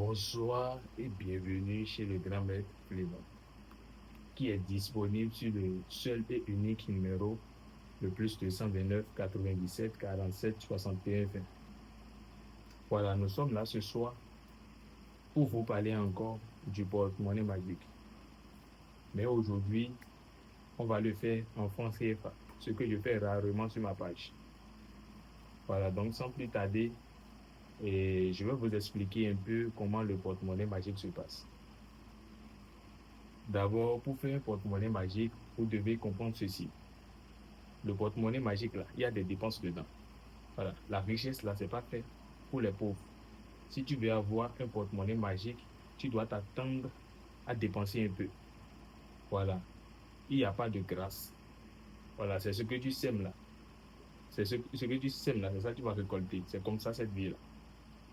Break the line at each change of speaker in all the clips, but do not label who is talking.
Bonsoir et bienvenue chez le Grand Maître Clément, qui est disponible sur le seul et unique numéro le plus 229 97 47 61 20. Voilà, nous sommes là ce soir pour vous parler encore du porte-monnaie magique. Mais aujourd'hui, on va le faire en francs CFA, ce que je fais rarement sur ma page. Voilà, donc sans plus tarder, je vais vous expliquer un peu comment le porte-monnaie magique se passe. D'abord, pour faire un porte-monnaie magique, vous devez comprendre ceci. Le porte-monnaie magique, là, il y a des dépenses dedans. Voilà. La richesse, là, c'est pas fait pour les pauvres. Si tu veux avoir un porte-monnaie magique, tu dois t'attendre à dépenser un peu. Voilà. Il n'y a pas de grâce. Voilà, c'est ce que tu sèmes là. C'est ce que tu sèmes là, c'est ça que tu vas récolter. C'est comme ça cette vie-là.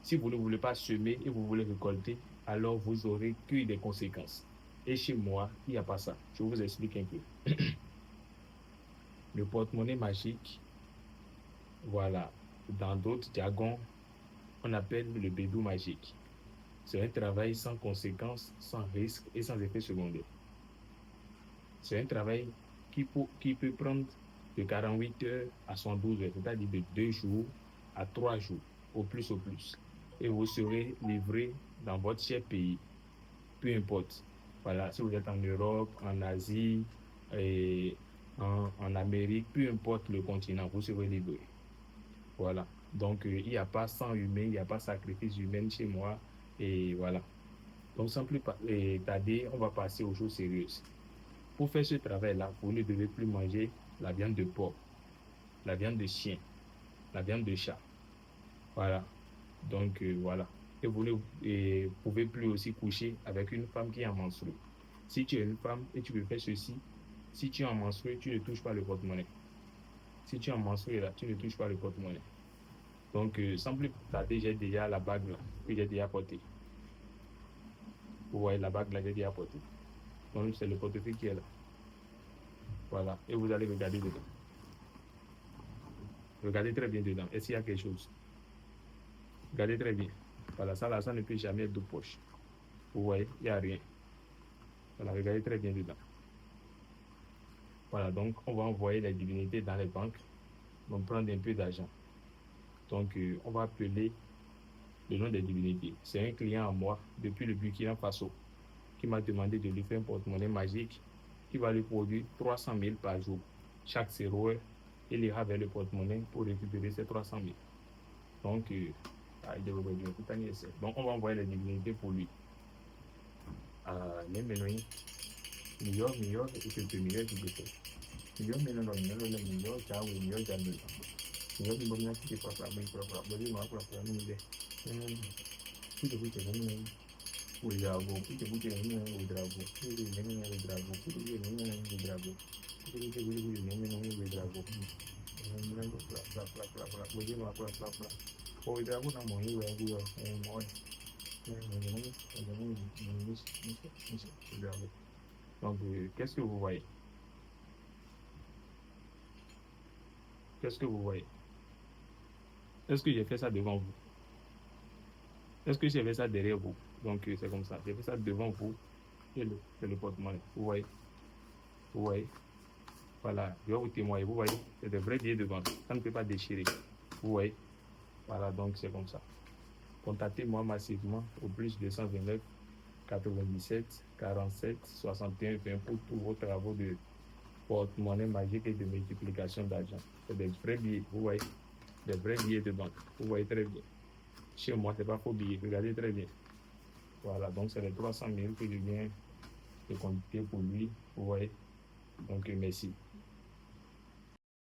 Si vous ne voulez pas semer et vous voulez récolter, alors vous aurez que des conséquences. Et chez moi, il n'y a pas ça. Je vous explique un peu. Le porte-monnaie magique, voilà, dans d'autres jargons, on appelle le bédou magique. C'est un travail sans conséquences, sans risque et sans effet secondaire. C'est un travail qui peut prendre de 48 heures à 112 heures, c'est-à-dire de 2 jours à 3 jours, au plus. Et vous serez livré dans votre cher pays, peu importe. Voilà, si vous êtes en Europe, en Asie, et en Amérique, peu importe le continent, vous serez livré. Voilà. Donc, il n'y a pas sang humain, il n'y a pas sacrifice humain chez moi. Et voilà. Donc, sans plus tarder, on va passer aux choses sérieuses. Pour faire ce travail-là, vous ne devez plus manger la viande de porc, la viande de chien, la viande de chat. Voilà. Donc, voilà. Et vous ne pouvez plus aussi coucher avec une femme qui est en menstruée. Si tu es une femme et tu veux faire ceci, si tu es en menstruée, tu ne touches pas le porte-monnaie. Si tu es en menstruée, là, tu ne touches pas le porte-monnaie. Donc, sans plus tarder, j'ai déjà la bague là, que j'ai déjà portée. Vous voyez la bague là, j'ai déjà portée. Donc, c'est le portefeuille qui est là. Voilà. Et vous allez regarder dedans. Regardez très bien dedans. Est-ce qu'il y a quelque chose? Regardez très bien. Voilà, ça là, ça ne peut jamais être de poche. Vous voyez, il n'y a rien. Voilà, regardez très bien dedans. Voilà, donc on va envoyer les divinités dans les banques. Donc, prendre un peu d'argent. Donc, on va appeler le nom des divinités. C'est un client à moi depuis le Burkina Faso qui m'a demandé de lui faire un porte-monnaie magique qui va lui produire 300 000 par jour. Chaque 0 heure, il ira vers le porte-monnaie pour récupérer ces 300 000. Donc, on va envoyer les divinités pour lui. Donc, qu'est-ce que vous voyez? Qu'est-ce que vous voyez? Est-ce que j'ai fait ça devant vous? Est-ce que j'ai fait ça derrière vous? Donc, c'est comme ça. J'ai fait ça devant vous. C'est le porte-monnaie. Vous voyez? Vous voyez? Voilà. Je vais vous témoigner. Vous voyez? C'est des vrais billets de banque. Ça ne peut pas déchirer. Vous voyez? Voilà. Donc, c'est comme ça. Contactez-moi massivement au plus 229 97 47 61 20 pour tous vos travaux de porte-monnaie magique et de multiplication d'argent. C'est des vrais billets. Vous voyez? Des vrais billets de banque. Vous voyez très bien. Chez moi, ce n'est pas faux billets. Regardez très bien. Voilà, donc c'est les 300 000 que je viens de compter pour lui. Vous voyez. Donc, merci.